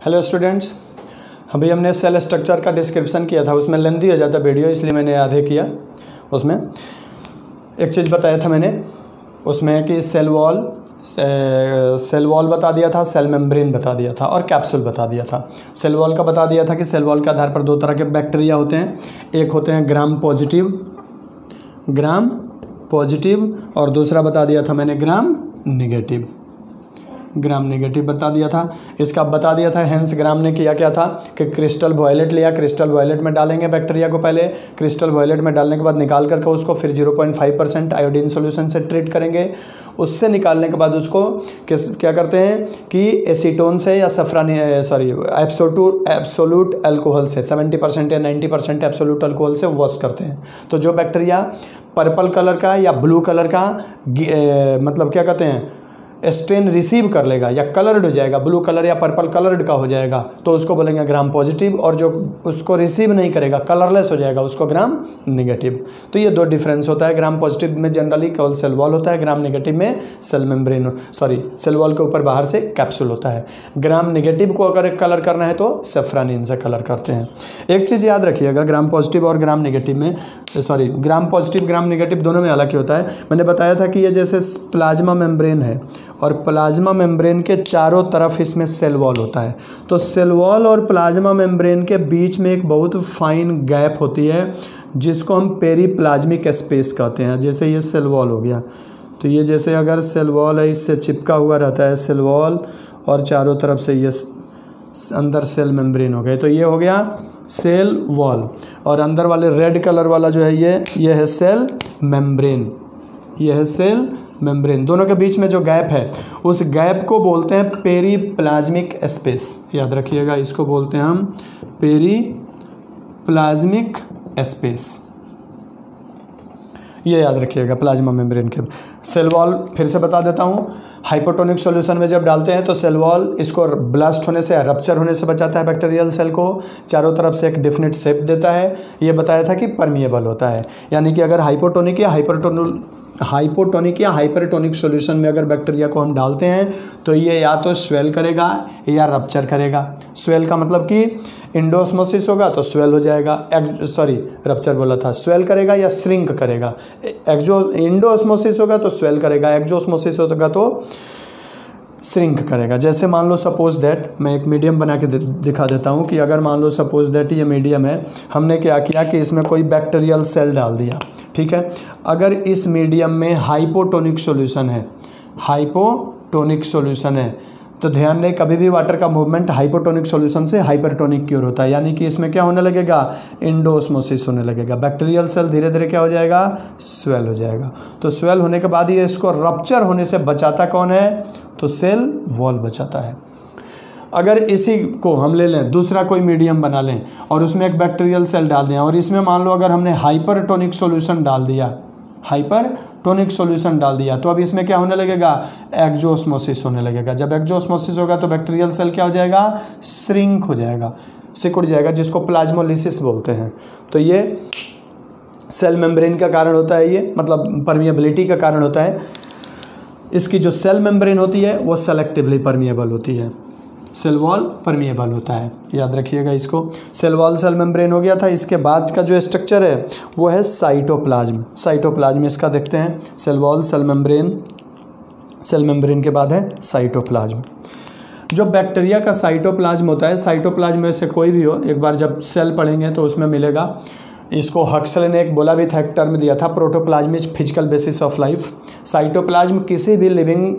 Hello students, अभी हमने cell structure का डिस्क्रिप्शन किया था, उसमें लेंथी हो जाता वीडियो इसलिए मैंने आधे किया। उसमें एक चीज़ बताया था मैंने उसमें कि सेल वॉल बता दिया था, सेल मेम्ब्रेन बता दिया था और कैप्सूल बता दिया था। सेल वॉल का बता दिया था कि सेल वॉल के आधार पर दो तरह के बैक्टीरिया होते हैं, एक होते हैं ग्राम पॉजिटिव और दूसरा बता दिया था मैंने ग्राम नेगेटिव बता दिया था। इसका बता दिया था हेंस ग्राम ने किया क्या था कि क्रिस्टल वॉयलेट लिया, क्रिस्टल वॉयलेट में डालेंगे बैक्टीरिया को, पहले क्रिस्टल वॉयलेट में डालने के बाद निकाल करके उसको फिर 0.5% आयोडीन सोल्यूशन से ट्रीट करेंगे। उससे निकालने के बाद उसको क्या करते हैं कि एसीटोन से या एब्सोल्यूट अल्कोहल से 70% या 90% एब्सोल्यूट अल्कोहल से वॉश करते हैं। तो जो बैक्टीरिया पर्पल कलर का या ब्लू कलर का मतलब क्या कहते हैं स्ट्रेन रिसीव कर लेगा या कलर्ड हो जाएगा, ब्लू कलर या पर्पल कलर्ड का हो जाएगा तो उसको बोलेंगे ग्राम पॉजिटिव, और जो उसको रिसीव नहीं करेगा कलरलेस हो जाएगा उसको ग्राम नेगेटिव। तो ये दो डिफरेंस होता है। ग्राम पॉजिटिव में जनरली केवल सेल वॉल होता है, ग्राम नेगेटिव में सेल वॉल के ऊपर बाहर से कैप्सूल होता है। ग्राम नेगेटिव को अगर कलर करना है तो सेफ्रानिन से कलर करते हैं। एक चीज़ याद रखिएगा, ग्राम पॉजिटिव और ग्राम नेगेटिव में ग्राम पॉजिटिव ग्राम नेगेटिव दोनों में अलग ही होता है। मैंने बताया था कि ये जैसे प्लाज्मा मेम्ब्रेन है और प्लाज्मा मेम्ब्रेन के चारों तरफ इसमें सेल वॉल होता है, तो सेल वॉल और प्लाज्मा मेम्ब्रेन के बीच में एक बहुत फाइन गैप होती है जिसको हम पेरीप्लाज्मिक स्पेस कहते हैं। जैसे ये सेल वॉल हो गया, तो ये जैसे अगर सेल वॉल है इससे चिपका हुआ रहता है सेल वॉल और चारों तरफ से ये अंदर सेल मेम्ब्रेन हो गए, तो ये हो गया सेल वॉल। और अंदर वाले रेड कलर वाला जो है ये है सेल मेम्ब्रेन, ये है सेल मेम्ब्रेन। दोनों के बीच में जो गैप है उस गैप को बोलते हैं पेरीप्लाज्मिक स्पेस। याद रखिएगा, इसको बोलते हैं हम पेरीप्लाज्मिक स्पेस, ये याद रखिएगा प्लाज्मा मेम्ब्रेन के। सेल वॉल फिर से बता देता हूँ, हाइपोटोनिक सॉल्यूशन में जब डालते हैं तो सेल वॉल इसको ब्लास्ट होने से, रप्चर होने से बचाता है बैक्टीरियल सेल को, चारों तरफ से एक डिफिनिट शेप देता है। ये बताया था कि परमिएबल होता है, यानी कि अगर हाइपोटोनिक या हाइपरटोनिक सॉल्यूशन में अगर बैक्टीरिया को हम डालते हैं तो ये या तो स्वेल करेगा या रप्चर करेगा। स्वेल का मतलब कि इंडोस्मोसिस होगा तो स्वेल हो जाएगा, रप्चर बोला था, स्वेल करेगा या श्रिंक करेगा। इंडोस्मोसिस होगा तो स्वेल करेगा, एक्जोस्मोसिस होगा तो श्रिंक करेगा। जैसे मान लो सपोज दैट, मैं एक मीडियम बना के दिखा देता हूँ कि अगर मान लो सपोज दैट ये मीडियम है, हमने क्या किया कि इसमें कोई बैक्टीरियल सेल डाल दिया, ठीक है। अगर इस मीडियम में हाइपोटोनिक सॉल्यूशन है तो ध्यान दें कभी भी वाटर का मूवमेंट हाइपोटोनिक सॉल्यूशन से हाइपरटोनिक की ओर होता है, यानी कि इसमें क्या होने लगेगा, इंडोस्मोसिस होने लगेगा। बैक्टीरियल सेल धीरे धीरे क्या हो जाएगा, स्वेल हो जाएगा। तो स्वेल होने के बाद ये इसको रप्चर होने से बचाता कौन है, तो सेल वॉल बचाता है। अगर इसी को हम ले लें, दूसरा कोई मीडियम बना लें और उसमें एक बैक्टीरियल सेल डाल दें और इसमें मान लो अगर हमने हाइपरटोनिक सॉल्यूशन डाल दिया तो अब इसमें क्या होने लगेगा, एक्जोस्मोसिस होने लगेगा। जब एक्जोस्मोसिस होगा तो बैक्टीरियल सेल क्या हो जाएगा, श्रिंक हो जाएगा, सिकुड़ जाएगा, जिसको प्लाज्मोलिसिस बोलते हैं। तो ये सेल मेम्ब्रेन का कारण होता है, ये मतलब परमिएबिलिटी का कारण होता है। इसकी जो सेल मेम्ब्रेन होती है वो सेलेक्टिवली परमिएबल होती है, सेल वॉल परमिएबल होता है, याद रखिएगा इसको। सेल वॉल सेल मेम्ब्रेन हो गया था। इसके बाद का जो स्ट्रक्चर है वो है साइटोप्लाज्म। इसका देखते हैं, सेल वॉल सेल मेम्ब्रेन के बाद है साइटोप्लाज्म। जो बैक्टीरिया का साइटोप्लाज्म होता है, साइटोप्लाज्म में से कोई भी हो, एक बार जब सेल पढ़ेंगे तो उसमें मिलेगा। इसको हक्सल ने एक बोला भी था, एक टर्म दिया था, protoplasm is physical basis of life. Cytoplasm किसी भी लिविंग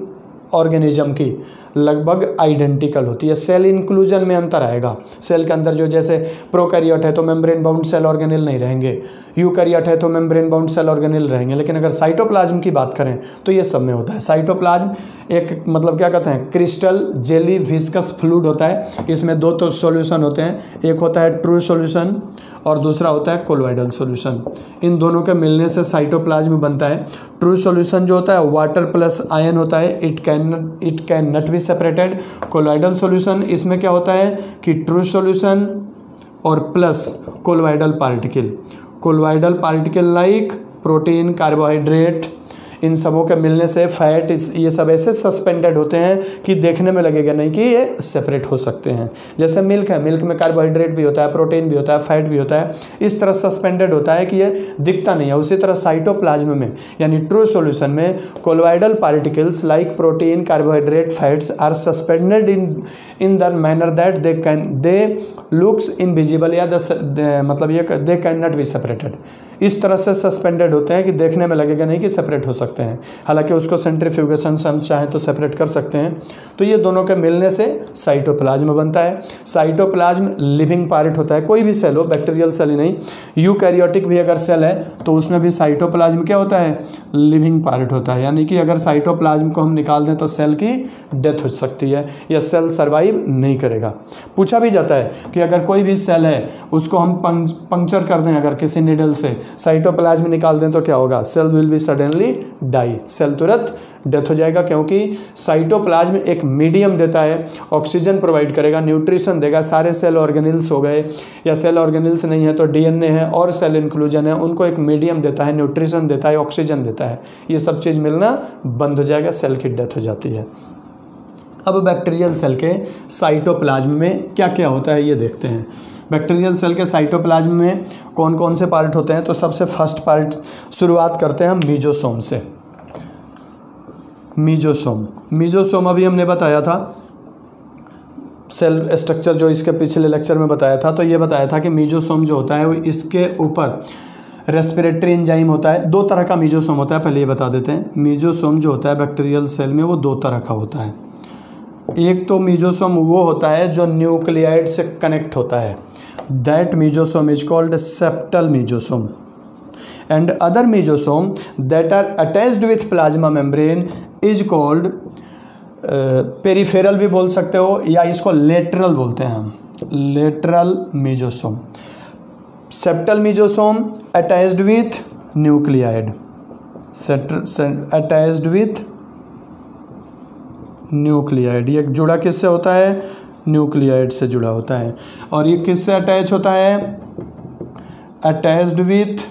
ऑर्गेनिज्म की लगभग आइडेंटिकल होती है, सेल इंक्लूजन में अंतर आएगा। सेल के अंदर जो जैसे प्रोकैरियोट है तो मेम्ब्रेन बाउंड सेल ऑर्गेनेल नहीं रहेंगे, यूकैरियोट है तो मेम्ब्रेन बाउंड सेल ऑर्गेनेल रहेंगे, लेकिन अगर साइटोप्लाज्म की बात करें तो ये सब में होता है। साइटोप्लाज्म एक मतलब क्या कहते हैं, क्रिस्टल जेली विस्कस फ्लूइड होता है। इसमें दो तो सॉल्यूशन होते हैं, एक होता है ट्रू सॉल्यूशन और दूसरा होता है कोलोइडल सॉल्यूशन। इन दोनों के मिलने से साइटोप्लाज्म बनता है। ट्रू सॉल्यूशन जो होता है वाटर प्लस आयन होता है, it can not be separated. Colloidal solution, इसमें क्या होता है कि ट्रू सॉल्यूशन और plus colloidal particle like protein, carbohydrate, इन सबों के मिलने से फैट ये सब ऐसे सस्पेंडेड होते हैं कि देखने में लगेगा नहीं कि ये सेपरेट हो सकते हैं। जैसे मिल्क है, मिल्क में कार्बोहाइड्रेट भी होता है, प्रोटीन भी होता है, फैट भी होता है, इस तरह सस्पेंडेड होता है कि ये दिखता नहीं है। उसी तरह साइटोप्लाज्म में यानी ट्रू सॉल्यूशन में colloidal particles like protein, carbohydrate, fats are suspended in the manner that they looks invisible, या मतलब ये they can not be separated. इस तरह से सस्पेंडेड होते हैं कि देखने में लगेगा नहीं कि सेपरेट हो सकते हैं, हालांकि उसको सेंट्रीफ्यूगेशन से हम चाहें तो सेपरेट कर सकते हैं। तो ये दोनों के मिलने से साइटोप्लाज्म बनता है। साइटोप्लाज्म लिविंग पार्ट होता है, कोई भी सेल हो, बैक्टीरियल सेल ही नहीं, यूकैरियोटिक भी अगर सेल है तो उसमें भी साइटोप्लाज्म क्या होता है, लिविंग पार्ट होता है। यानी कि अगर साइटोप्लाज्म को हम निकाल दें तो सेल की डेथ हो सकती है या सेल सर्वाइव नहीं करेगा। पूछा भी जाता है कि अगर कोई भी सेल है उसको हम पंक्चर कर दें अगर किसी निडल से, साइटोप्लाज्म निकाल दें तो क्या होगा, cell will be suddenly die, cell तुरंत डेथ हो जाएगा, क्योंकि साइटोप्लाज्म एक मीडियम देता है, ऑक्सीजन प्रोवाइड करेगा, न्यूट्रिशन देगा। सारे सेल ऑर्गेनिल्स हो गए या सेल ऑर्गेनिल्स नहीं है तो डीएनए है और सेल इंक्लूजन है, उनको एक मीडियम देता है, न्यूट्रिशन देता है, ऑक्सीजन देता है। ये सब चीज़ मिलना बंद हो जाएगा, सेल की डेथ हो जाती है। अब बैक्टीरियल सेल के साइटोप्लाज्म में क्या क्या होता है ये देखते हैं। बैक्टीरियल सेल के साइटोप्लाज्म में कौन कौन से पार्ट होते हैं, तो सबसे फर्स्ट पार्ट शुरुआत करते हैं हम मीजोसोम से। मीजोसोम अभी हमने बताया था, सेल स्ट्रक्चर जो इसके पिछले लेक्चर में बताया था, तो ये बताया था कि मीजोसोम जो होता है वो इसके ऊपर रेस्पिरेटरी एंजाइम होता है। दो तरह का मीजोसोम होता है, पहले ये बता देते हैं। मीजोसोम जो होता है बैक्टीरियल सेल में वो दो तरह का होता है। एक तो मीजोसोम वो होता है जो न्यूक्लियाइड से कनेक्ट होता है, that mesosome is called septal mesosome, and other mesosome that are attached with plasma membrane is called peripheral भी बोल सकते हो, या इसको लेटरल बोलते हैं हम, lateral mesosome. Septal mesosome attached with nuclide, attached with nuclide, ये जुड़ा किससे होता है, न्यूक्लियाइड से जुड़ा होता है। और ये किससे अटैच होता है, attached with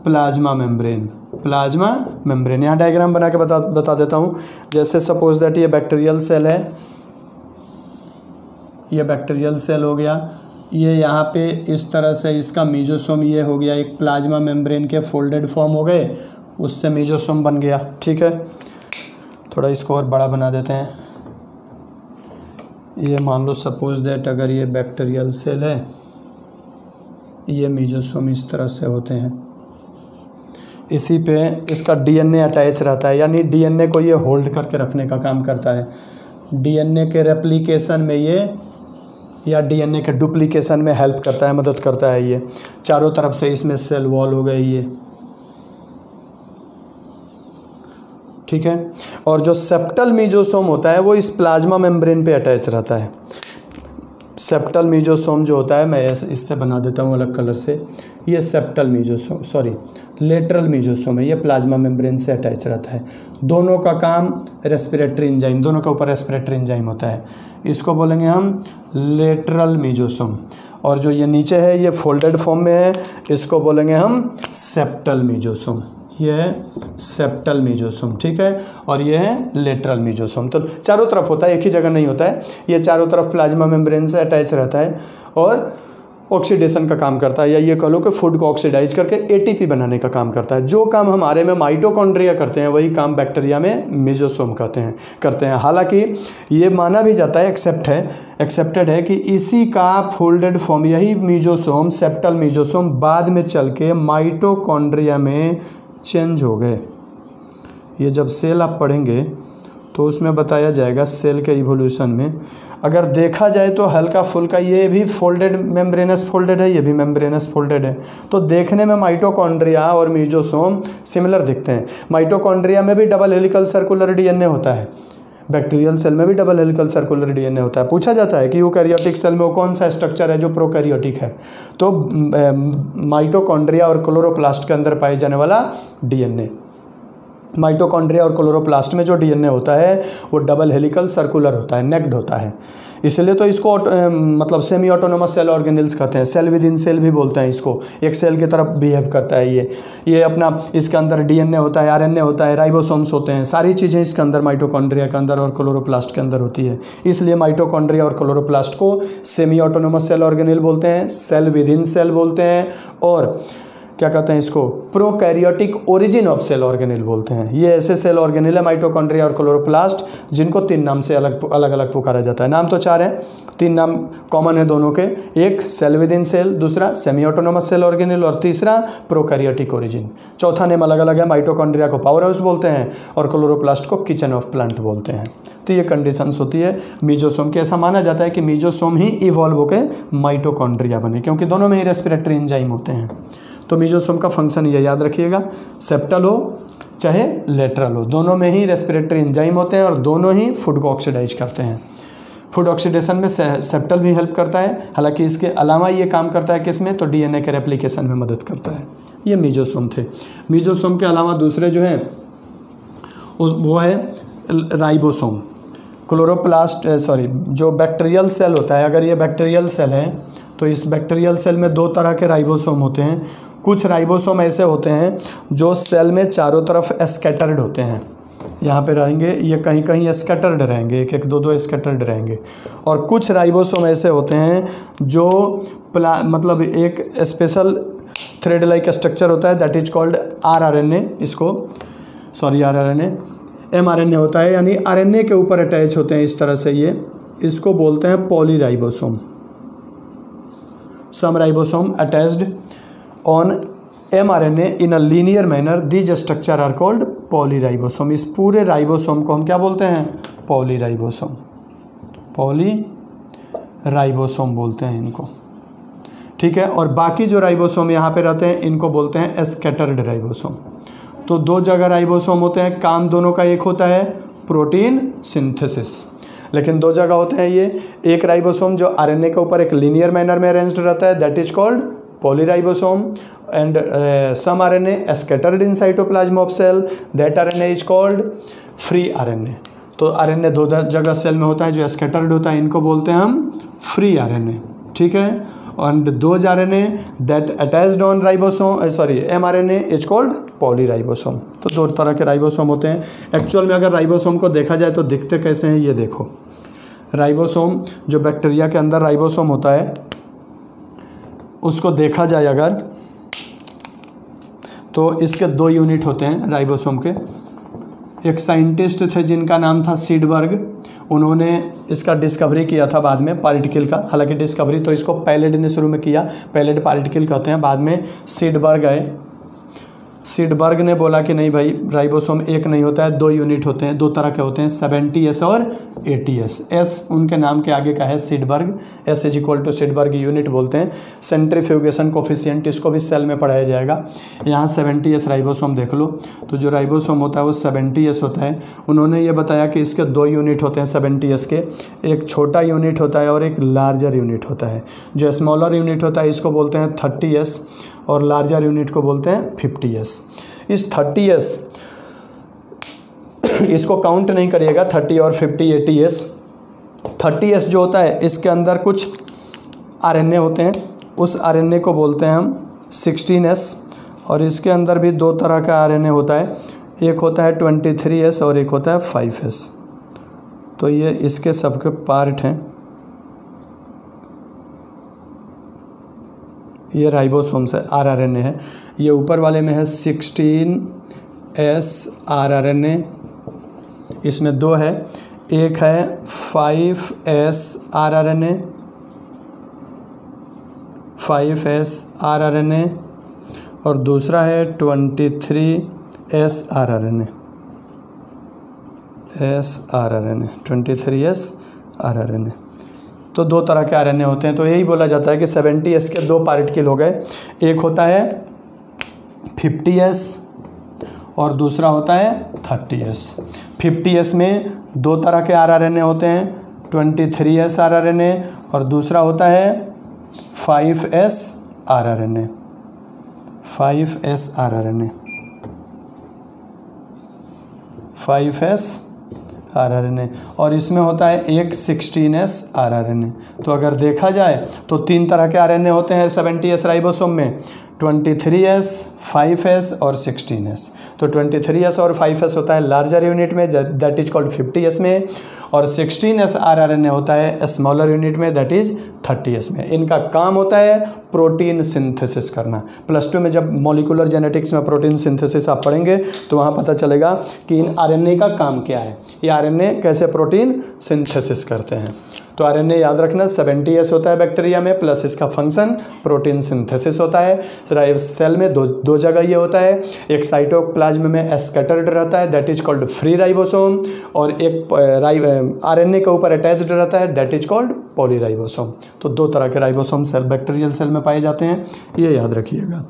plasma membrane, plasma membrane. यहाँ डायग्राम बना के बता देता हूँ। जैसे सपोज दैट ये बैक्टीरियल सेल है, ये बैक्टीरियल सेल हो गया, ये यहाँ पे इस तरह से इसका मीजोसोम ये हो गया, एक प्लाज्मा मेम्ब्रेन के फोल्डेड फॉर्म हो गए, उससे मीजोसोम बन गया। ठीक है, थोड़ा इसको और बड़ा बना देते हैं। ये मान लो सपोज दैट अगर ये बैक्टीरियल सेल है, ये मीजोसोम इस तरह से होते हैं, इसी पे इसका डीएनए अटैच रहता है, यानी डीएनए को ये होल्ड करके रखने का काम करता है। डीएनए के रेप्लिकेशन में ये या डीएनए के डुप्लीकेशन में हेल्प करता है, मदद करता है। ये चारों तरफ से इसमें सेल वॉल हो गई ये, ठीक है। और जो सेप्टल मीजोसोम होता है वो इस प्लाज्मा मेम्ब्रेन पे अटैच रहता है। सेप्टल मीजोसोम जो होता है, मैं इससे बना देता हूँ अलग कलर से, ये septal mesosome, sorry lateral mesosome है, ये प्लाज्मा मेम्ब्रेन से अटैच रहता है। दोनों का काम रेस्पिरेटरी एंजाइम, दोनों के ऊपर रेस्पिरेटरी एंजाइम होता है, इसको बोलेंगे हम लेटरल मीजोसोम। और जो ये नीचे है ये फोल्डेड फॉर्म में है, इसको बोलेंगे हम सेप्टल मीजोसोम। ये है सेप्टल मीजोसोम, ठीक है, और ये है लेटरल मीजोसोम। तो चारों तरफ होता है, एक ही जगह नहीं होता है, ये चारों तरफ प्लाज्मा मेम्ब्रेन से अटैच रहता है और ऑक्सीडेशन का काम करता है, या ये कह लो कि फूड को ऑक्सीडाइज करके एटीपी बनाने का काम करता है। जो काम हमारे में माइटोकॉन्ड्रिया करते हैं वही काम बैक्टीरिया में मीजोसोम करते हैं। हालांकि ये माना भी जाता है, एक्सेप्टेड है कि इसी का फोल्डेड फॉर्म, यही मीजोसोम, सेप्टल मीजोसोम, बाद में चल के माइटोकॉन्ड्रिया में चेंज हो गए। ये जब सेल आप पढ़ेंगे तो उसमें बताया जाएगा सेल के इवोल्यूशन में। अगर देखा जाए तो हल्का फुल्का ये भी फोल्डेड, मेम्ब्रेनस फोल्डेड है, ये भी मेम्ब्रेनस फोल्डेड है, तो देखने में माइटोकॉन्ड्रिया और मीजोसोम सिमिलर दिखते हैं। माइटोकॉन्ड्रिया में भी डबल हेलिकल सर्कुलर डीएनए होता है, बैक्टीरियल सेल में भी डबल हेलिकल सर्कुलर डीएनए होता है। पूछा जाता है कि यूकैरियोटिक सेल में वो कौन सा स्ट्रक्चर है जो प्रोकैरियोटिक है, तो माइटोकॉन्ड्रिया और क्लोरोप्लास्ट के अंदर पाए जाने वाला डीएनए, माइटोकॉन्ड्रिया और क्लोरोप्लास्ट में जो डीएनए होता है वो डबल हेलिकल सर्कुलर होता है, नेक्ड होता है। इसलिए तो इसको मतलब सेमी ऑटोनोमस सेल ऑर्गेनेल्स कहते हैं। सेल विद इन सेल भी बोलते हैं इसको, एक सेल की तरफ बिहेव करता है ये अपना, इसके अंदर डीएनए होता है, आरएनए होता है, राइबोसोम्स होते हैं, सारी चीज़ें इसके अंदर माइटोकॉन्ड्रिया के अंदर और क्लोरोप्लास्ट के अंदर होती है। इसलिए माइटोकॉन्ड्रिया और क्लोरोप्लास्ट को सेमी ऑटोनोमस सेल ऑर्गेनेल बोलते हैं, सेल विद इन सेल बोलते हैं, और क्या कहते हैं इसको, prokaryotic origin of cell organelle बोलते हैं। ये ऐसे सेल ऑर्गेनेल है माइटोकॉन्ड्रिया और क्लोरोप्लास्ट जिनको 3 नाम से अलग अलग पुकारा जाता है। नाम तो 4 हैं, 3 नाम कॉमन है दोनों के, एक सेल विद इन सेल, दूसरा सेमी ऑटोनोमस सेल ऑर्गेनेल और तीसरा प्रोकैरियोटिक ओरिजिन। चौथा नेम अलग अलग है, माइटोकॉन्ड्रिया को पावर हाउस बोलते हैं और क्लोरोप्लास्ट को किचन ऑफ प्लांट बोलते हैं। तो ये कंडीशंस होती है मीजोसोम की। ऐसा माना जाता है कि मीजोसोम ही इवॉल्व होकर माइटोकॉन्ड्रिया बने, क्योंकि दोनों में ही रेस्पिरेटरी एंजाइम होते हैं। तो मीजोसोम का फंक्शन ये याद रखिएगा, सेप्टल हो चाहे लेटरल हो, दोनों में ही रेस्पिरेटरी एंजाइम होते हैं और दोनों ही फूड को ऑक्सीडाइज करते हैं। फूड ऑक्सीडेशन में सेप्टल भी हेल्प करता है, हालांकि इसके अलावा ये काम करता है किसमें, तो डीएनए के रेप्लिकेशन में मदद करता है। ये मीजोसोम थे। मीजोसोम के अलावा दूसरे जो हैं वो है राइबोसोम। क्लोरोप्लास्ट जो बैक्टीरियल सेल होता है, अगर ये बैक्टीरियल सेल है तो इस बैक्टीरियल सेल में 2 तरह के राइबोसोम होते हैं। कुछ राइबोसोम ऐसे होते हैं जो सेल में चारों तरफ स्कैटर्ड होते हैं, यहाँ पे रहेंगे, ये कहीं कहीं स्कैटर्ड रहेंगे, एक एक 2 स्कैटर्ड रहेंगे। और कुछ राइबोसोम ऐसे होते हैं जो मतलब एक स्पेशल थ्रेड लाइक स्ट्रक्चर होता है, that is called rRNA. MRNA होता है, यानी आरएनए के ऊपर अटैच होते हैं इस तरह से, इसको बोलते हैं polyribosome. Some ribosome attached on mRNA in a linear manner, these structure are called polyribosome. इस पूरे राइबोसोम को हम क्या बोलते हैं, पॉलीराइबोसोम बोलते हैं इनको, ठीक है। और बाकी जो राइबोसोम यहाँ पे रहते हैं इनको बोलते हैं स्कैटर्ड राइबोसोम। तो 2 जगह राइबोसोम होते हैं, काम दोनों का एक होता है प्रोटीन सिंथेसिस, लेकिन 2 जगह होते हैं ये। एक राइबोसोम जो आरएनए के ऊपर एक लीनियर मैनर में अरेंज्ड रहता है, that is called polyribosome, and some RNA scattered in cytoplasm of cell, that RNA is called free RNA. तो आरएनए 2 जगह सेल में होता है जो स्कैटर्ड होता है, इनको बोलते हैं हम फ्री आरएनए, ठीक है। And 2 RNA that attached on ribosome mRNA is called polyribosome. तो 2 तरह के राइबोसोम होते हैं। एक्चुअल में अगर राइबोसोम को देखा जाए तो दिखते कैसे हैं, ये देखो। राइबोसोम जो बैक्टीरिया के अंदर राइबोसोम होता है, उसको देखा जाए अगर तो इसके 2 यूनिट होते हैं राइबोसोम के। एक साइंटिस्ट थे जिनका नाम था सीडबर्ग, उन्होंने इसका डिस्कवरी किया था बाद में, पार्टिकल का। हालांकि डिस्कवरी तो इसको पैलेड ने शुरू में किया, पैलेड पार्टिकल कहते हैं, बाद में सीडबर्ग आए। सीडबर्ग ने बोला कि नहीं भाई, राइबोसोम एक नहीं होता है, 2 यूनिट होते हैं, 2 तरह के होते हैं, 70S और 80S। एस उनके नाम के आगे का है Svedberg, S is equal to Svedberg unit बोलते हैं। सेंट्रीफ्यूगेशन कोफिशिएंट, इसको भी सेल में पढ़ाया जाएगा। यहाँ 70S राइबोसोम देख लो, तो जो राइबोसोम होता है वो 70S होता है। उन्होंने ये बताया कि इसके 2 यूनिट होते हैं 70S के, एक छोटा यूनिट होता है और एक लार्जर यूनिट होता है। जो स्मॉलर यूनिट होता है इसको बोलते हैं 30S और लार्जर यूनिट को बोलते हैं 50S। इस 30S इसको काउंट नहीं करिएगा, 30 और 50 80S। 30S जो होता है इसके अंदर कुछ आरएनए होते हैं, उस आरएनए को बोलते हैं हम 16S। और इसके अंदर भी 2 तरह का आरएनए होता है, एक होता है 23S और एक होता है 5S। तो ये इसके सबके पार्ट हैं। ये राइबोसोम से आरआरएनए है, ये ऊपर वाले में है 16S आरआरएनए, इसमें 2 है, एक है 5S आरआरएनए, 5S आरआरएनए, और दूसरा है 23S आरआरएनए, 23S आरआरएनए। तो 2 तरह के आरएनए होते हैं। तो यही बोला जाता है कि 70S के 2 पार्टिकल हो गए, एक होता है 50S और दूसरा होता है 30S। 50S में 2 तरह के आरआरएनए होते हैं, 23S आरआरएनए और दूसरा होता है 5S आरआरएनए, 5S rRNA, और इसमें होता है एक 16S rRNA। तो अगर देखा जाए तो 3 तरह के RNA होते हैं 70S राइबोसोम में, 23S, 5S और 16S। तो 23S और 5S होता है लार्जर यूनिट में, दैट इज कॉल्ड 50S में, और 16S rRNA होता है स्मॉलर यूनिट में, दैट इज 30S में। इनका काम होता है प्रोटीन सिंथेसिस करना। +2 में जब मॉलिक्यूलर जेनेटिक्स में प्रोटीन सिंथेसिस आप पढ़ेंगे तो वहाँ पता चलेगा कि इन RNA का काम क्या है, ये RNA कैसे प्रोटीन सिंथेसिस करते हैं। तो RNA याद रखना 70S होता है बैक्टीरिया में, प्लस इसका फंक्शन प्रोटीन सिंथेसिस होता है। सेल में दो जगह ये होता है, एक साइटोप्लाज्म में स्कैटर्ड रहता है, that is called free ribosome, और एक RNA के ऊपर अटैच्ड रहता है, दैट इज कॉल्ड पॉलीराइबोसोम। तो 2 तरह के राइबोसोम सेल बैक्टीरियल सेल में पाए जाते हैं, ये याद रखिएगा।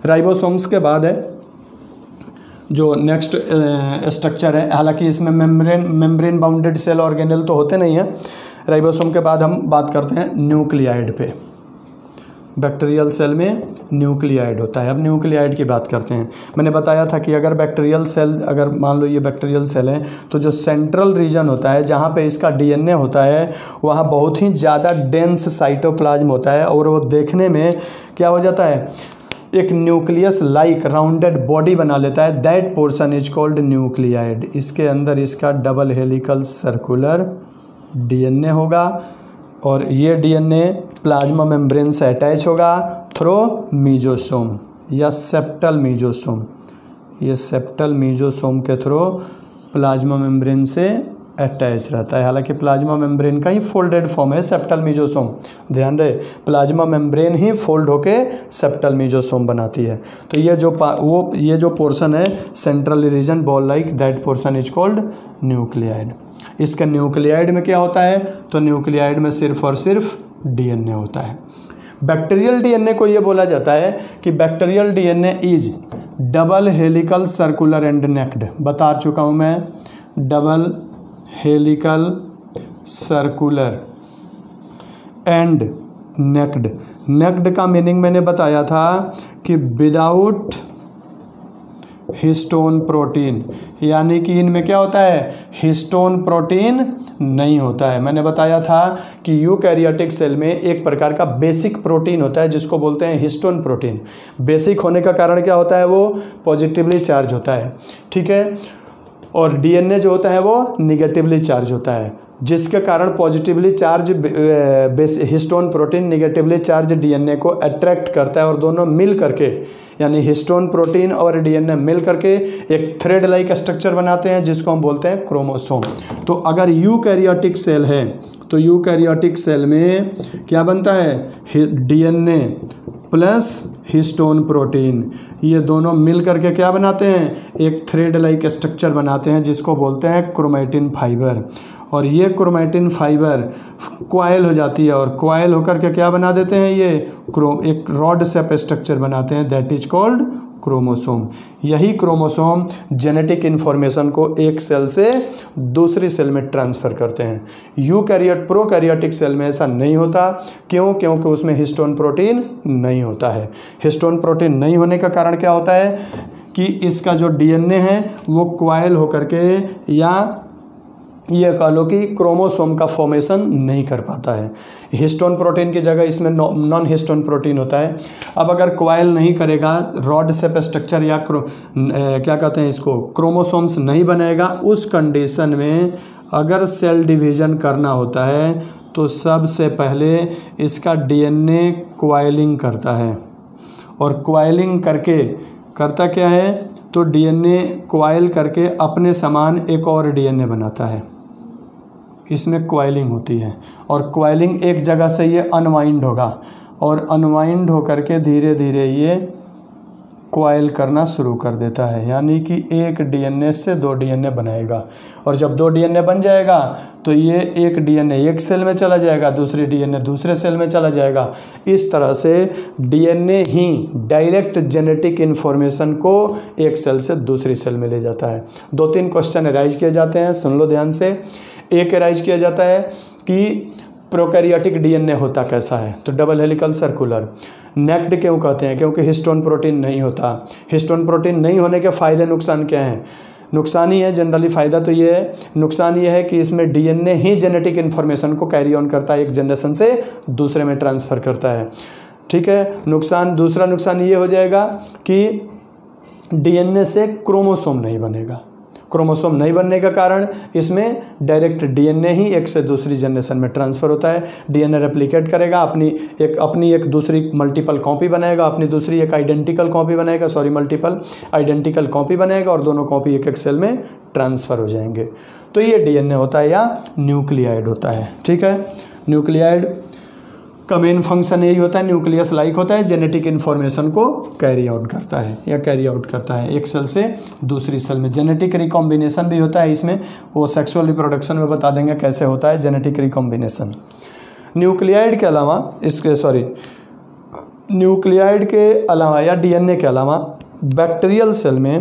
राइबोसोम्स के बाद है जो नेक्स्ट स्ट्रक्चर है, हालांकि इसमें मेम्ब्रेन बाउंडेड सेल ऑर्गेनेल तो होते नहीं हैं। राइबोसोम के बाद हम बात करते हैं न्यूक्लियाइड पे। बैक्टीरियल सेल में न्यूक्लियाइड होता है। अब न्यूक्लियाइड की बात करते हैं। मैंने बताया था कि अगर बैक्टीरियल सेल, अगर मान लो ये बैक्टीरियल सेल है, तो जो सेंट्रल रीजन होता है जहाँ पे इसका DNA होता है, वहाँ बहुत ही ज़्यादा डेंस साइटोप्लाज्म होता है, और वो देखने में क्या हो जाता है, एक न्यूक्लियस लाइक राउंडेड बॉडी बना लेता है, that portion is called nuclide. इसके अंदर इसका डबल हेलिकल सर्कुलर DNA होगा, और ये DNA प्लाज्मा मेम्ब्रेन से अटैच होगा थ्रू मीजोसोम या सेप्टल मीजोसोम। ये सेप्टल मीजोसोम के थ्रू प्लाज्मा मेम्ब्रेन से अटैच रहता है। हालांकि प्लाज्मा मेम्ब्रेन का ही फोल्डेड फॉर्म है सेप्टल मीजोसोम, ध्यान रहे, प्लाज्मा मेम्ब्रेन ही फोल्ड होके सेप्टल मीजोसोम बनाती है। तो ये जो पोर्शन है central region ball like, that portion is called nuclide. इसके न्यूक्लियाइड में क्या होता है, तो न्यूक्लियाइड में सिर्फ और सिर्फ DNA होता है। बैक्टीरियल DNA को ये बोला जाता है कि bacterial DNA is double helical circular and naked. बता चुका हूँ मैं, double helical circular and naked. Naked का मीनिंग मैंने बताया था कि विदाउट हिस्टोन प्रोटीन, यानी कि इनमें क्या होता है, हिस्टोन प्रोटीन नहीं होता है। मैंने बताया था कि यूकैरियोटिक सेल में एक प्रकार का बेसिक प्रोटीन होता है जिसको बोलते हैं हिस्टोन प्रोटीन। बेसिक होने का कारण क्या होता है, वो पॉजिटिवली चार्ज होता है, ठीक है, और DNA जो होता है वो निगेटिवली चार्ज होता है, जिसके कारण positively charge histone protein negatively charge DNA को अट्रैक्ट करता है, और दोनों मिल करके, यानी हिस्टोन प्रोटीन और DNA मिल करके एक थ्रेड लाइक स्ट्रक्चर बनाते हैं जिसको हम बोलते हैं क्रोमोसोम। तो अगर यूकैरियोटिक सेल है तो यूकैरियोटिक सेल में क्या बनता है, DNA प्लस हिस्टोन प्रोटीन, ये दोनों मिल करके क्या बनाते हैं, एक थ्रेड लाइक स्ट्रक्चर बनाते हैं जिसको बोलते हैं क्रोमैटिन फाइबर। और ये क्रोमैटिन फाइबर क्वाइल हो जाती है, और क्वाइल होकर के क्या बना देते हैं, ये एक रॉड शेप स्ट्रक्चर बनाते हैं, दैट इज कॉल्ड क्रोमोसोम। यही क्रोमोसोम जेनेटिक इन्फॉर्मेशन को एक सेल से दूसरी सेल में ट्रांसफ़र करते हैं। प्रोकैरियोटिक सेल में ऐसा नहीं होता। क्यों? क्योंकि उसमें हिस्टोन प्रोटीन नहीं होता है। हिस्टोन प्रोटीन नहीं होने का कारण क्या होता है कि इसका जो DNA है वो क्वाइल होकर के, या ये कह लो कि क्रोमोसोम का फॉर्मेशन नहीं कर पाता है। हिस्टोन प्रोटीन की जगह इसमें नॉन हिस्टोन प्रोटीन होता है। अब अगर क्वाइल नहीं करेगा, रॉड शेप स्ट्रक्चर या क्या कहते हैं इसको, क्रोमोसोम्स नहीं बनेगा, उस कंडीशन में अगर सेल डिवीज़न करना होता है तो सबसे पहले इसका DNA क्वाइलिंग करता है, और क्वाइलिंग करके करता क्या है, तो DNA क्वाइल करके अपने समान एक और DNA बनाता है, इसमें क्वाइलिंग होती है। और क्वाइलिंग एक जगह से ये अनवाइंड होगा, और अनवाइंड होकर के धीरे धीरे ये क्वाइल करना शुरू कर देता है, यानी कि एक DNA से 2 DNA बनाएगा, और जब 2 DNA बन जाएगा तो ये एक DNA एक सेल में चला जाएगा, दूसरी DNA दूसरे सेल में चला जाएगा। इस तरह से DNA ही डायरेक्ट जेनेटिक इन्फॉर्मेशन को एक सेल से दूसरी सेल में ले जाता है। 2-3 क्वेश्चन अराइज किए जाते हैं, सुन लो ध्यान से। एक अराइज किया जाता है कि प्रोकैरियोटिक DNA होता कैसा है, तो डबल हेलिकल सर्कुलर। नेक्ड क्यों कहते हैं? क्योंकि हिस्टोन प्रोटीन नहीं होता। हिस्टोन प्रोटीन नहीं होने के फ़ायदे नुकसान क्या हैं? नुकसान ही है जनरली, फ़ायदा तो ये है, नुकसान ये है कि इसमें डीएनए ही जेनेटिक इन्फॉर्मेशन को कैरी ऑन करता है, एक जनरेशन से दूसरे में ट्रांसफ़र करता है। ठीक है, नुकसान, दूसरा नुकसान ये हो जाएगा कि डीएनए से क्रोमोसोम नहीं बनेगा। क्रोमोसोम नहीं बनने का कारण इसमें डायरेक्ट डीएनए ही एक से दूसरी जनरेशन में ट्रांसफ़र होता है। डीएनए रेप्लिकेट करेगा, अपनी एक दूसरी मल्टीपल कॉपी बनाएगा, अपनी दूसरी एक आइडेंटिकल कॉपी बनाएगा, मल्टीपल आइडेंटिकल कॉपी बनाएगा और दोनों कॉपी एक सेल में ट्रांसफ़र हो जाएंगे। तो ये डीएनए होता है या न्यूक्लियाइड होता है। ठीक है, न्यूक्लियाइड का मेन फंक्शन यही होता है, न्यूक्लियस लाइक होता है, जेनेटिक इन्फॉर्मेशन को कैरी आउट करता है या कैरी आउट करता है एक सेल से दूसरी सेल में। जेनेटिक रिकॉम्बिनेशन भी होता है इसमें, वो सेक्सुअल रिप्रोडक्शन में बता देंगे कैसे होता है जेनेटिक रिकॉम्बिनेशन। न्यूक्लियाइड के अलावा न्यूक्लियाइड के अलावा या डीएनए के अलावा बैक्टीरियल सेल में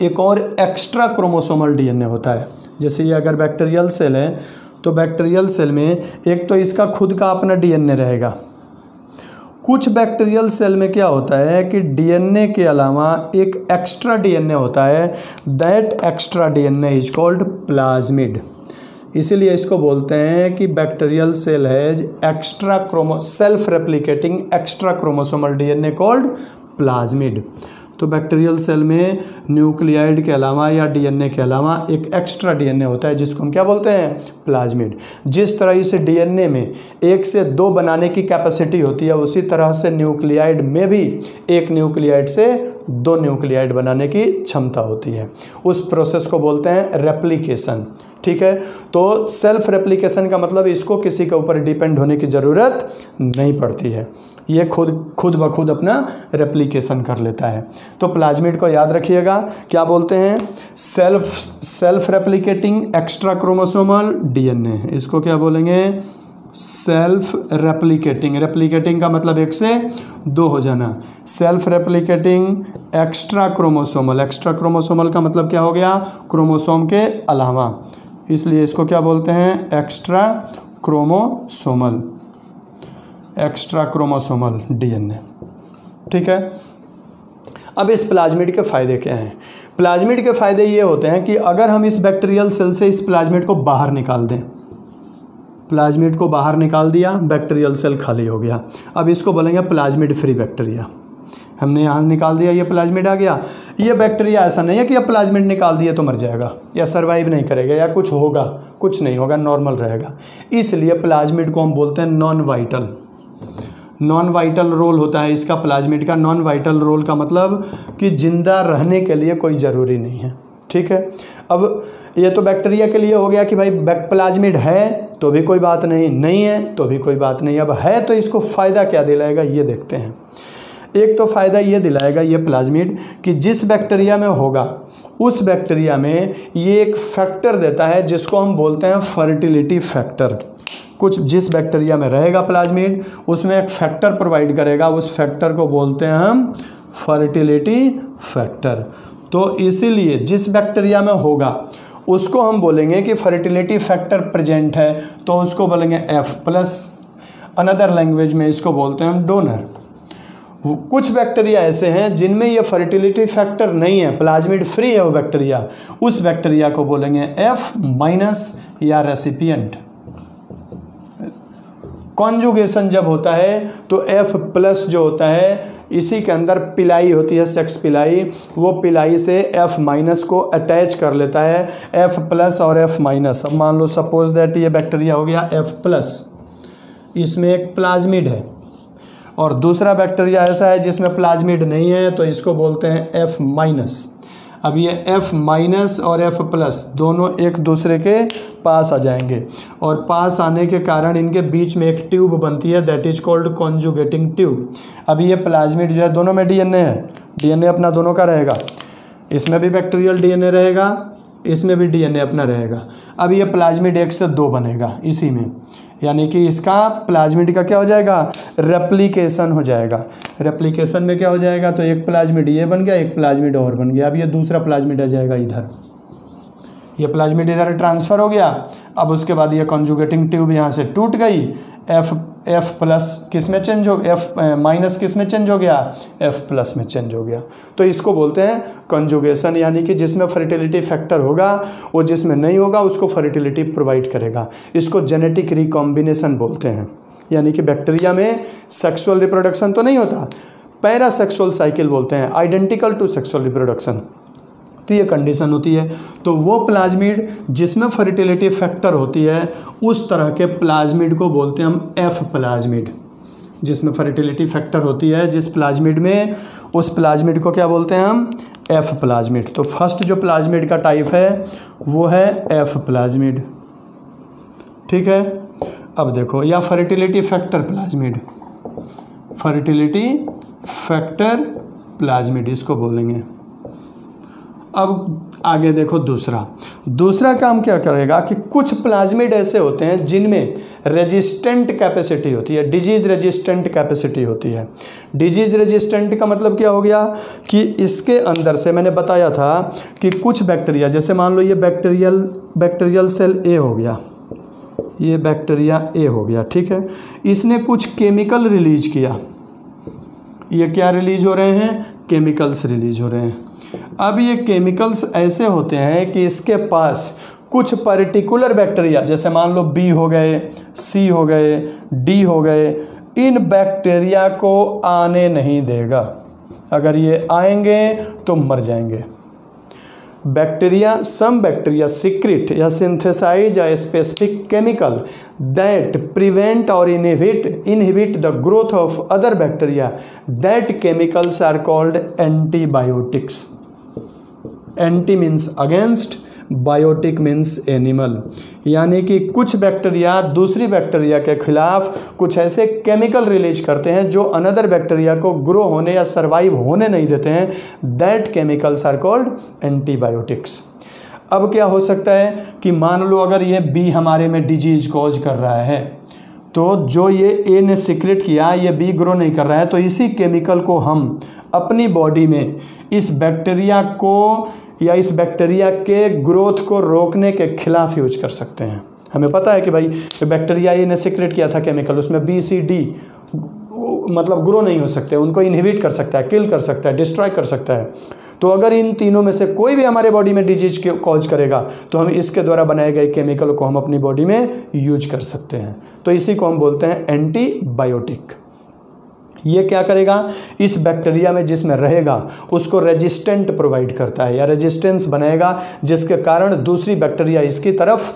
एक और एक्स्ट्रा क्रोमोसोमल डीएनए होता है। जैसे ये अगर बैक्टीरियल सेल है तो बैक्टीरियल सेल में एक तो इसका खुद का अपना डीएनए रहेगा। कुछ बैक्टीरियल सेल में क्या होता है कि डीएनए के अलावा एक एक्स्ट्रा डीएनए होता है, that extra DNA is called plasmid. इसीलिए इसको बोलते हैं कि bacterial cell has self replicating extra chromosomal DNA called plasmid. तो बैक्टीरियल सेल में न्यूक्लियाइड के अलावा या डीएनए के अलावा एक एक्स्ट्रा डीएनए होता है जिसको हम क्या बोलते हैं, प्लाज्मिड। जिस तरह इस डीएनए में 1 से 2 बनाने की कैपेसिटी होती है, उसी तरह से न्यूक्लियाइड में भी एक न्यूक्लियाइड से 2 न्यूक्लियाइड बनाने की क्षमता होती है। उस प्रोसेस को बोलते हैं रेप्लिकेशन। ठीक है, तो सेल्फ रेप्लिकेशन का मतलब इसको किसी के ऊपर डिपेंड होने की ज़रूरत नहीं पड़ती है, ये खुद ब खुद अपना रेप्लिकेशन कर लेता है। तो प्लाज्मिड को याद रखिएगा, क्या बोलते हैं, self replicating extra chromosomal DNA, इसको क्या बोलेंगे, सेल्फ रेप्लिकेटिंग। रेप्लिकेटिंग का मतलब 1 से 2 हो जाना। सेल्फ रेप्लिकेटिंग एक्स्ट्रा क्रोमोसोमल का मतलब क्या हो गया, क्रोमोसोम के अलावा, इसलिए इसको क्या बोलते हैं, एक्स्ट्रा क्रोमोसोमल डीएनए। ठीक है, अब इस प्लाज्मिड के फ़ायदे क्या हैं। प्लाज्मिड के फ़ायदे ये होते हैं कि अगर हम इस बैक्टीरियल सेल से इस प्लाज्मिड को बाहर निकाल दें, प्लाज्मिड को बाहर निकाल दिया, बैक्टीरियल सेल खाली हो गया। अब इसको बोलेंगे प्लाज्मिड फ्री बैक्टीरिया। हमने यहाँ निकाल दिया, ये प्लाज्मिड आ गया। ये बैक्टीरिया ऐसा नहीं है कि अब प्लाज्मिड निकाल दिए तो मर जाएगा या सर्वाइव नहीं करेगा या कुछ होगा, कुछ नहीं होगा, नॉर्मल रहेगा। इसलिए प्लाज्मिड को हम बोलते हैं नॉन वाइटल रोल होता है इसका, प्लाज्मिड का। नॉन वाइटल रोल का मतलब कि जिंदा रहने के लिए कोई ज़रूरी नहीं है। ठीक है, अब ये तो बैक्टीरिया के लिए हो गया कि भाई प्लाज्मिड है तो भी कोई बात नहीं, नहीं है तो भी कोई बात नहीं। अब है तो इसको फ़ायदा क्या दिलाएगा ये देखते हैं। एक तो फ़ायदा ये दिलाएगा ये प्लाज्मिड कि जिस बैक्टीरिया में होगा उस बैक्टीरिया में ये एक फैक्टर देता है जिसको हम बोलते हैं फर्टिलिटी फैक्टर। कुछ जिस बैक्टीरिया में रहेगा प्लाज्मिड उसमें एक फैक्टर प्रोवाइड करेगा, उस फैक्टर को बोलते हैं हम फर्टिलिटी फैक्टर। तो इसीलिए जिस बैक्टीरिया में होगा उसको हम बोलेंगे कि फर्टिलिटी फैक्टर प्रेजेंट है, तो उसको बोलेंगे F+। अनदर लैंग्वेज में इसको बोलते हैं हम डोनर। कुछ बैक्टीरिया ऐसे हैं जिनमें ये फर्टिलिटी फैक्टर नहीं है, प्लाज्मिड फ्री है वो बैक्टीरिया, उस बैक्टीरिया को बोलेंगे F- या रेसिपिएंट। कॉन्जुगेशन जब होता है तो F+ जो होता है इसी के अंदर पिलाई होती है, सेक्स पिलाई, वो पिलाई से F- को अटैच कर लेता है, F+ और F-। अब मान लो सपोज दैट ये बैक्टीरिया हो गया F+, इसमें एक प्लाज्मिड है, और दूसरा बैक्टीरिया ऐसा है जिसमें प्लाज्मिड नहीं है तो इसको बोलते हैं F-। अब ये F- और F+ दोनों एक दूसरे के पास आ जाएंगे, और पास आने के कारण इनके बीच में एक ट्यूब बनती है, that is called conjugating tube. अभी ये प्लाज्मिड जो है दोनों में डीएनए है, डीएनए अपना दोनों का रहेगा, इसमें भी बैक्टीरियल डीएनए रहेगा, इसमें भी डीएनए अपना रहेगा। अब ये प्लाज्मिड 1 से 2 बनेगा इसी में, यानी कि इसका प्लाज्मिड का क्या हो जाएगा, रेप्लिकेशन हो जाएगा। रेप्लिकेशन में क्या हो जाएगा, तो एक प्लाज्मिड ये बन गया, एक प्लाज्मिड और बन गया। अब ये दूसरा प्लाज्मिड आ जाएगा इधर, ये प्लाज्मिड इधर ट्रांसफ़र हो गया। अब उसके बाद ये कॉन्जुगेटिंग ट्यूब यहाँ से टूट गई, F प्लस किस में चेंज हो, F माइनस किस में चेंज हो गया, F प्लस में चेंज हो गया। तो इसको बोलते हैं कंजुगेशन, यानी कि जिसमें फर्टिलिटी फैक्टर होगा वो जिसमें नहीं होगा उसको फर्टिलिटी प्रोवाइड करेगा। इसको जेनेटिक रिकॉम्बिनेशन बोलते हैं। यानी कि बैक्टीरिया में सेक्सुअल रिप्रोडक्शन तो नहीं होता, पैरासेक्सुअल साइकिल बोलते हैं, आइडेंटिकल टू सेक्सुअल रिप्रोडक्शन। तो ये कंडीशन होती है। तो वो प्लाज्मिड जिसमें फर्टिलिटी फैक्टर होती है उस तरह के प्लाज्मिड को बोलते हैं हम एफ प्लाज्मिड। जिसमें फर्टिलिटी फैक्टर होती है जिस प्लाज्मिड में, उस प्लाज्मिड को क्या बोलते हैं हम, एफ प्लाज्मिड। तो फर्स्ट जो प्लाज्मिड का टाइप है वो है एफ प्लाज्मिड, ठीक है। अब देखो, या fertility factor plasmid, fertility factor plasmid इसको बोलेंगे। अब आगे देखो, दूसरा काम क्या करेगा कि कुछ प्लाज्मिड ऐसे होते हैं जिनमें रेजिस्टेंट कैपेसिटी होती है, डिजीज रेजिस्टेंट कैपेसिटी होती है। डिजीज रेजिस्टेंट का मतलब क्या हो गया कि इसके अंदर से मैंने बताया था कि कुछ बैक्टीरिया, जैसे मान लो ये बैक्टीरियल सेल ए हो गया, ये बैक्टीरिया ए हो गया, ठीक है। इसने कुछ केमिकल रिलीज किया, ये क्या रिलीज हो रहे हैं, केमिकल्स रिलीज हो रहे हैं। अब ये केमिकल्स ऐसे होते हैं कि इसके पास कुछ पर्टिकुलर बैक्टीरिया, जैसे मान लो बी हो गए, सी हो गए, डी हो गए, इन बैक्टीरिया को आने नहीं देगा। अगर ये आएंगे तो मर जाएंगे। बैक्टीरिया, सम बैक्टीरिया secrete या synthesize a specific chemical that prevent or inhibit the growth of other bacteria. That chemicals are called antibiotics. Anti means against, biotic means animal. यानी कि कुछ बैक्टीरिया दूसरी बैक्टीरिया के खिलाफ कुछ ऐसे केमिकल रिलीज करते हैं जो अनदर बैक्टीरिया को ग्रो होने या सर्वाइव होने नहीं देते हैं। That chemicals are called antibiotics. अब क्या हो सकता है कि मान लो अगर ये बी हमारे में डिजीज कॉज कर रहा है, तो जो ये ए ने सीक्रेट किया, ये बी ग्रो नहीं कर रहा है, तो इसी केमिकल को हम अपनी बॉडी में इस बैक्टीरिया को या इस बैक्टीरिया के ग्रोथ को रोकने के खिलाफ यूज कर सकते हैं। हमें पता है कि भाई बैक्टीरिया ए ने सीक्रेट किया था केमिकल, उसमें बी सी डी मतलब ग्रो नहीं हो सकते, उनको इनहिबिट कर सकता है, किल कर सकता है, डिस्ट्रॉय कर सकता है। तो अगर इन तीनों में से कोई भी हमारे बॉडी में डिजीज कॉज करेगा तो हम इसके द्वारा बनाए गए केमिकल को हम अपनी बॉडी में यूज कर सकते हैं। तो इसी को हम बोलते हैं एंटीबायोटिक। ये क्या करेगा, इस बैक्टीरिया में जिसमें रहेगा उसको रेजिस्टेंट प्रोवाइड करता है या रेजिस्टेंस बनाएगा, जिसके कारण दूसरी बैक्टीरिया इसकी तरफ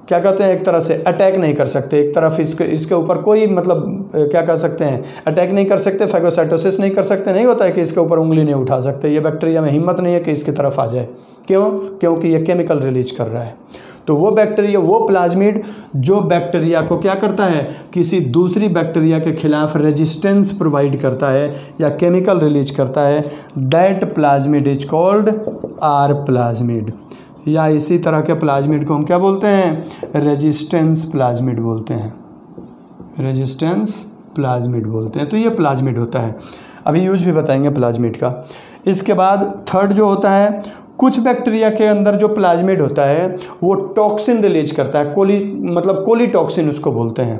क्या कहते हैं, एक तरह से अटैक नहीं कर सकते, एक तरफ इसके ऊपर कोई मतलब क्या कर सकते हैं, अटैक नहीं कर सकते, फैगोसाइटोसिस नहीं कर सकते, नहीं होता है कि इसके ऊपर उंगली नहीं उठा सकते। ये बैक्टीरिया में हिम्मत नहीं है कि इसकी तरफ आ जाए। क्यों? क्योंकि ये केमिकल रिलीज कर रहा है। तो वो बैक्टीरिया, वो प्लाज्मिड जो बैक्टीरिया को क्या करता है, किसी दूसरी बैक्टीरिया के खिलाफ रेजिस्टेंस प्रोवाइड करता है या केमिकल रिलीज करता है, that plasmid is called R plasmid. या इसी तरह के प्लाज्मिड को हम क्या बोलते हैं, रेजिस्टेंस प्लाज्मिड बोलते हैं, रेजिस्टेंस प्लाज्मिड बोलते हैं। तो ये प्लाज्मिड होता है, अभी यूज भी बताएंगे प्लाज्मिड का। इसके बाद थर्ड जो होता है, कुछ बैक्टीरिया के अंदर जो प्लाज्मिड होता है वो टॉक्सिन रिलीज करता है, कोलीटॉक्सिन उसको बोलते हैं,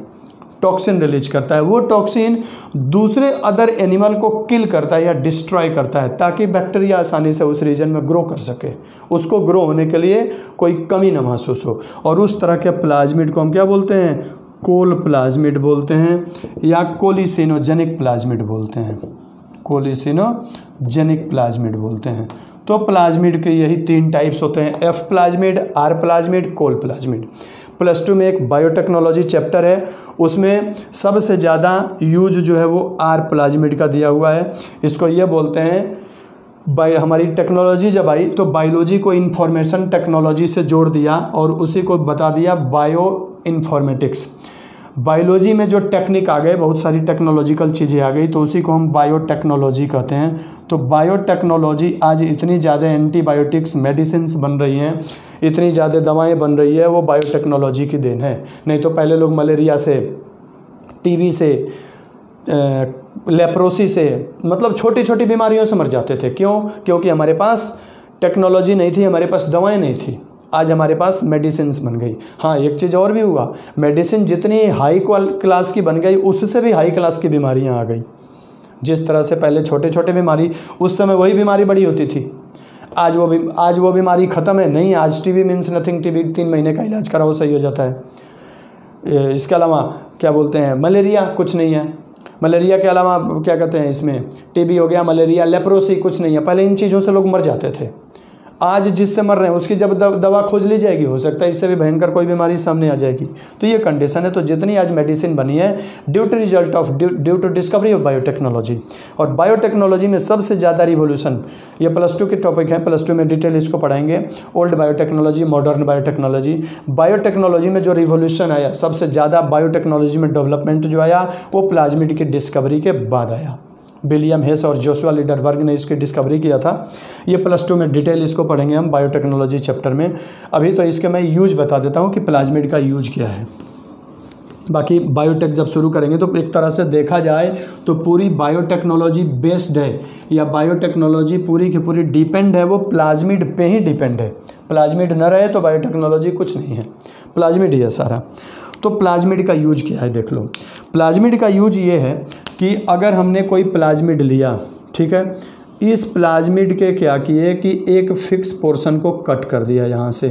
टॉक्सिन रिलीज करता है। वो टॉक्सिन दूसरे अदर एनिमल को किल करता है या डिस्ट्रॉय करता है, ताकि बैक्टीरिया आसानी से उस रीजन में ग्रो कर सके, उसको ग्रो होने के लिए कोई कमी ना महसूस हो। और उस तरह के प्लाज्मिड को हम क्या बोलते हैं, कोल प्लाज्मिड बोलते हैं या कोलिसिनोजेनिक प्लाज्मिड बोलते हैं, कोलिसिनोजेनिक प्लाज्मिड बोलते हैं। तो प्लाज्मिड के यही तीन टाइप्स होते हैं, F plasmid, R plasmid, Col plasmid. +2 में एक बायोटेक्नोलॉजी चैप्टर है, उसमें सबसे ज़्यादा यूज जो है वो आर प्लाज्मिड का दिया हुआ है। इसको ये बोलते हैं, हमारी टेक्नोलॉजी जब आई तो बायोलॉजी को इंफॉर्मेशन टेक्नोलॉजी से जोड़ दिया और उसी को बता दिया बायो इन्फॉर्मेटिक्स। बायोलॉजी में जो टेक्निक आ गए, बहुत सारी टेक्नोलॉजिकल चीज़ें आ गई, तो उसी को हम बायोटेक्नोलॉजी कहते हैं। तो बायोटेक्नोलॉजी आज इतनी ज़्यादा एंटीबायोटिक्स मेडिसिन्स बन रही हैं, इतनी ज़्यादा दवाएं बन रही है, वो बायोटेक्नोलॉजी की देन है। नहीं तो पहले लोग मलेरिया से, टीबी से, लेप्रोसी से, मतलब छोटी छोटी बीमारियों से मर जाते थे। क्यों? क्योंकि हमारे पास टेक्नोलॉजी नहीं थी, हमारे पास दवाएं नहीं थी। आज हमारे पास मेडिसिन बन गई। हाँ, एक चीज़ और भी हुआ, मेडिसिन जितनी हाई क्लास की बन गई उससे भी हाई क्लास की बीमारियाँ आ गई। जिस तरह से पहले छोटे छोटे बीमारी, उस समय वही बीमारी बड़ी होती थी, आज वो बीमारी ख़त्म है नहीं। आज टीबी मीन्स नथिंग, टीबी 3 महीने का इलाज कराओ सही हो जाता है। इसके अलावा क्या बोलते हैं, मलेरिया कुछ नहीं है। मलेरिया के अलावा क्या कहते हैं, इसमें टीबी हो गया, मलेरिया, लेप्रोसी कुछ नहीं है। पहले इन चीज़ों से लोग मर जाते थे। आज जिससे मर रहे हैं उसकी जब दवा खोज ली जाएगी, हो सकता है इससे भी भयंकर कोई बीमारी सामने आ जाएगी। तो ये कंडीशन है। तो जितनी आज मेडिसिन बनी है due to discovery of biotechnology, और बायोटेक्नोलॉजी में सबसे ज़्यादा रिवोल्यूशन, ये +2 के टॉपिक है, +2 में डिटेल इसको पढ़ाएंगे। Old biotechnology, modern biotechnology. Biotechnology में जो रिवोल्यूशन आया, सबसे ज़्यादा बायोटेक्नोलॉजी में डेवलपमेंट जो आया वो प्लाज्मिड की डिस्कवरी के बाद आया। विलियम हेस और जोशुआ लीडरबर्ग ने इसकी डिस्कवरी किया था। ये +2 में डिटेल इसको पढ़ेंगे हम बायोटेक्नोलॉजी चैप्टर में। अभी तो इसके मैं यूज बता देता हूँ कि प्लाज्मिड का यूज क्या है। बाकी बायोटेक जब शुरू करेंगे तो एक तरह से देखा जाए तो पूरी बायोटेक्नोलॉजी बेस्ड है, या बायोटेक्नोलॉजी पूरी की पूरी डिपेंड है वो प्लाज्मिड पे ही डिपेंड है। प्लाज्मिड न रहे तो बायोटेक्नोलॉजी कुछ नहीं है, प्लाज्मिड ही है सारा। तो प्लाज्मिड का यूज क्या है देख लो। प्लाज्मिड का यूज ये है कि अगर हमने कोई प्लाज्मिड लिया, ठीक है, इस प्लाज्मिड के क्या किए कि एक फिक्स पोर्शन को कट कर दिया, यहाँ से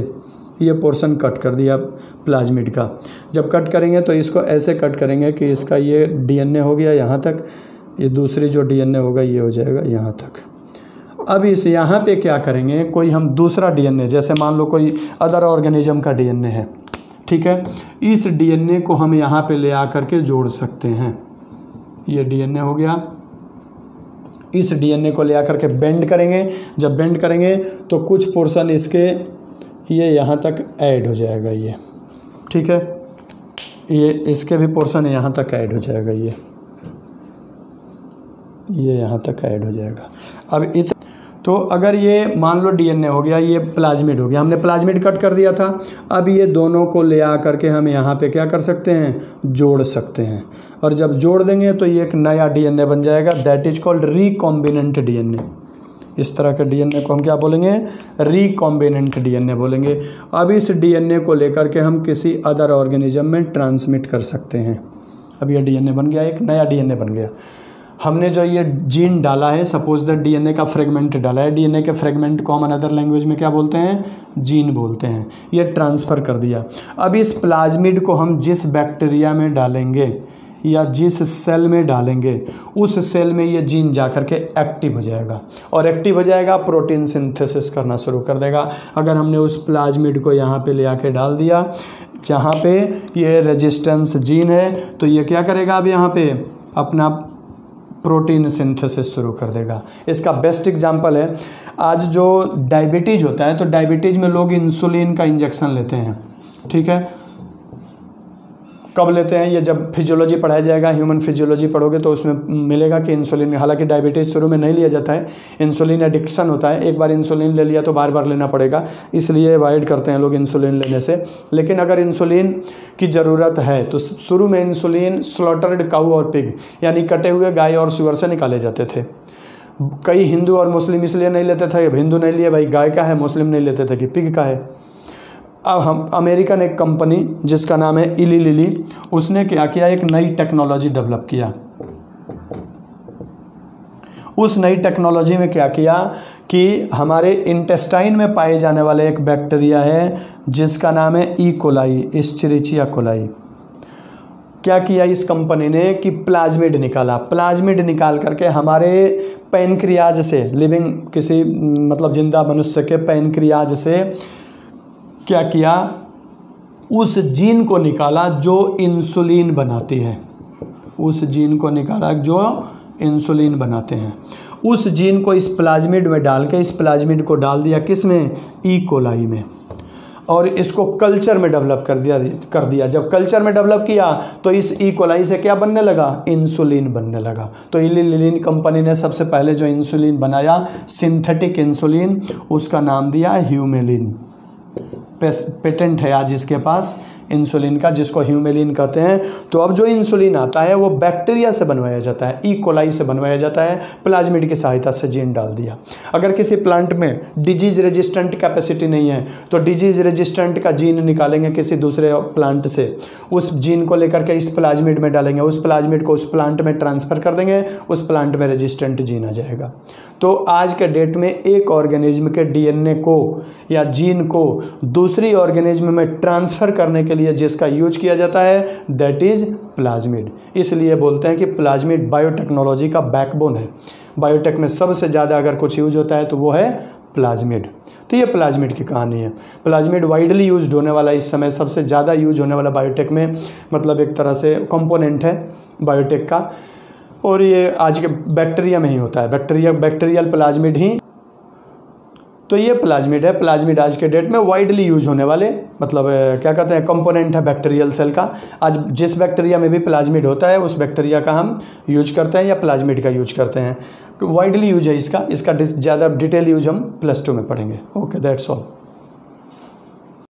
ये पोर्शन कट कर दिया प्लाज्मिड का। जब कट करेंगे तो इसको ऐसे कट करेंगे कि इसका ये डीएनए हो गया यहाँ तक, ये दूसरी जो डीएनए होगा ये हो जाएगा यहाँ तक। अब इस यहाँ पे क्या करेंगे, कोई हम दूसरा डीएनए, जैसे मान लो कोई अदर ऑर्गेनिज्म का डीएनए है, ठीक है, इस डीएनए को हम यहाँ पे ले आकर के जोड़ सकते हैं। ये डीएनए हो गया, इस डीएनए को ले आकर के बेंड करेंगे। जब बेंड करेंगे तो कुछ पोर्शन इसके ये यहाँ तक ऐड हो जाएगा, ये ठीक है, ये इसके भी पोर्शन यहाँ तक ऐड हो जाएगा, ये यहाँ तक ऐड हो जाएगा। अब तो अगर ये मान लो डीएनए हो गया, ये प्लाज्मिड हो गया, हमने प्लाज्मिड कट कर दिया था। अब ये दोनों को ले आ करके हम यहाँ पे क्या कर सकते हैं, जोड़ सकते हैं। और जब जोड़ देंगे तो ये एक नया डीएनए बन जाएगा, that is called recombinant DNA. इस तरह के डीएनए को हम क्या बोलेंगे, रिकॉम्बिनेंट डीएनए बोलेंगे। अब इस डीएनए को लेकर के हम किसी अदर ऑर्गेनिज्म में ट्रांसमिट कर सकते हैं। अब ये डीएनए बन गया, एक नया डीएनए बन गया। हमने जो ये जीन डाला है, सपोज दैट डीएनए का फ्रेगमेंट डाला है, डीएनए के फ्रेगमेंट को हम अदर लैंग्वेज में क्या बोलते हैं, जीन बोलते हैं। ये ट्रांसफ़र कर दिया। अब इस प्लाज्मिड को हम जिस बैक्टीरिया में डालेंगे या जिस सेल में डालेंगे, उस सेल में ये जीन जा कर के एक्टिव हो जाएगा, और एक्टिव हो जाएगा प्रोटीन सिंथेसिस करना शुरू कर देगा। अगर हमने उस प्लाज्मिड को यहाँ पे ले आके डाल दिया जहाँ पे ये रेजिस्टेंस जीन है, तो ये क्या करेगा, अब यहाँ पे अपना प्रोटीन सिंथेसिस शुरू कर देगा। इसका बेस्ट एग्जांपल है, आज जो डायबिटीज़ होता है, तो डायबिटीज़ में लोग इंसुलिन का इंजेक्शन लेते हैं, ठीक है। कब लेते हैं, ये जब फिजियोलॉजी पढ़ाया जाएगा, ह्यूमन फिजियोलॉजी पढ़ोगे तो उसमें मिलेगा कि इंसुलिन, हालांकि डायबिटीज़ शुरू में नहीं लिया जाता है, इंसुलिन एडिक्शन होता है, एक बार इंसुलिन ले लिया तो बार बार लेना पड़ेगा, इसलिए अवॉइड करते हैं लोग इंसुलिन लेने से। लेकिन अगर इंसुलिन की ज़रूरत है तो शुरू में इंसुलिन स्लॉटर्ड काऊ और पिग, यानी कटे हुए गाय और सुअर से निकाले जाते थे। कई हिंदू और मुस्लिम इसलिए नहीं लेते थे, हिंदू नहीं लिए भाई गाय का है, मुस्लिम नहीं लेते थे कि पिग का है। अब हम अमेरिकन एक कंपनी जिसका नाम है इली लिली, उसने क्या किया, एक नई टेक्नोलॉजी डेवलप किया। उस नई टेक्नोलॉजी में क्या किया कि हमारे इंटेस्टाइन में पाए जाने वाले एक बैक्टीरिया है जिसका नाम है ई कोलाई, एस्चेरिचिया कोलाई। क्या किया इस कंपनी ने कि प्लाज्मिड निकाला। प्लाज्मिड निकाल करके हमारे पैनक्रियाज से, लिविंग किसी मतलब जिंदा मनुष्य के पैनक्रियाज से क्या किया, उस जीन को निकाला जो इंसुलिन बनाती है, उस जीन को निकाला जो इंसुलिन बनाते हैं। उस जीन को इस प्लाज्मिड में डाल के, इस प्लाज्मिड को डाल दिया किस में, ई कोलाई में, और इसको कल्चर में डेवलप कर दिया। जब कल्चर में डेवलप किया तो इस ई कोलाई से क्या बनने लगा, इंसुलिन बनने लगा। तो इली लिली कंपनी ने सबसे पहले जो इंसुलिन बनाया, सिंथेटिक इंसुलिन, उसका नाम दिया ह्यूमेलिन। पेटेंट है आज इसके पास इंसुलिन का, जिसको ह्यूमेलिन कहते हैं। तो अब जो इंसुलिन आता है वो बैक्टीरिया से बनवाया जाता है, ई कोलाई से बनवाया जाता है, प्लाज्मिड की सहायता से जीन डाल दिया। अगर किसी प्लांट में डिजीज रेजिस्टेंट कैपेसिटी नहीं है तो डिजीज रेजिस्टेंट का जीन निकालेंगे किसी दूसरे प्लांट से, उस जीन को लेकर के इस प्लाज्मिड में डालेंगे, उस प्लाज्मिड को उस प्लांट में ट्रांसफ़र कर देंगे, उस प्लांट में रेजिस्टेंट जीन आ जाएगा। तो आज के डेट में एक ऑर्गेनिज्म के डीएनए को या जीन को दूसरी ऑर्गेनिज्म में ट्रांसफ़र करने के लिए जिसका यूज किया जाता है दैट इज़ प्लाज्मिड। इसलिए बोलते हैं कि प्लाज्मिड बायोटेक्नोलॉजी का बैकबोन है। बायोटेक में सबसे ज़्यादा अगर कुछ यूज होता है तो वो है प्लाज्मिड। तो ये प्लाज्मिड की कहानी है। प्लाज्मिड वाइडली यूज्ड होने वाला, इस समय सबसे ज़्यादा यूज होने वाला बायोटेक में मतलब एक तरह से कंपोनेंट है बायोटेक का, और ये आज के बैक्टीरिया में ही होता है, बैक्टीरियल प्लाज्मिड ही। तो ये प्लाज्मिड है। प्लाज्मिड आज के डेट में वाइडली यूज होने वाले मतलब क्या कहते हैं कंपोनेंट है बैक्टीरियल सेल का। आज जिस बैक्टीरिया में भी प्लाज्मिड होता है उस बैक्टीरिया का हम यूज करते हैं या प्लाज्मिड का यूज करते हैं। वाइडली यूज है इसका ज़्यादा डिटेल यूज हम +2 में पढ़ेंगे। Okay, that's all.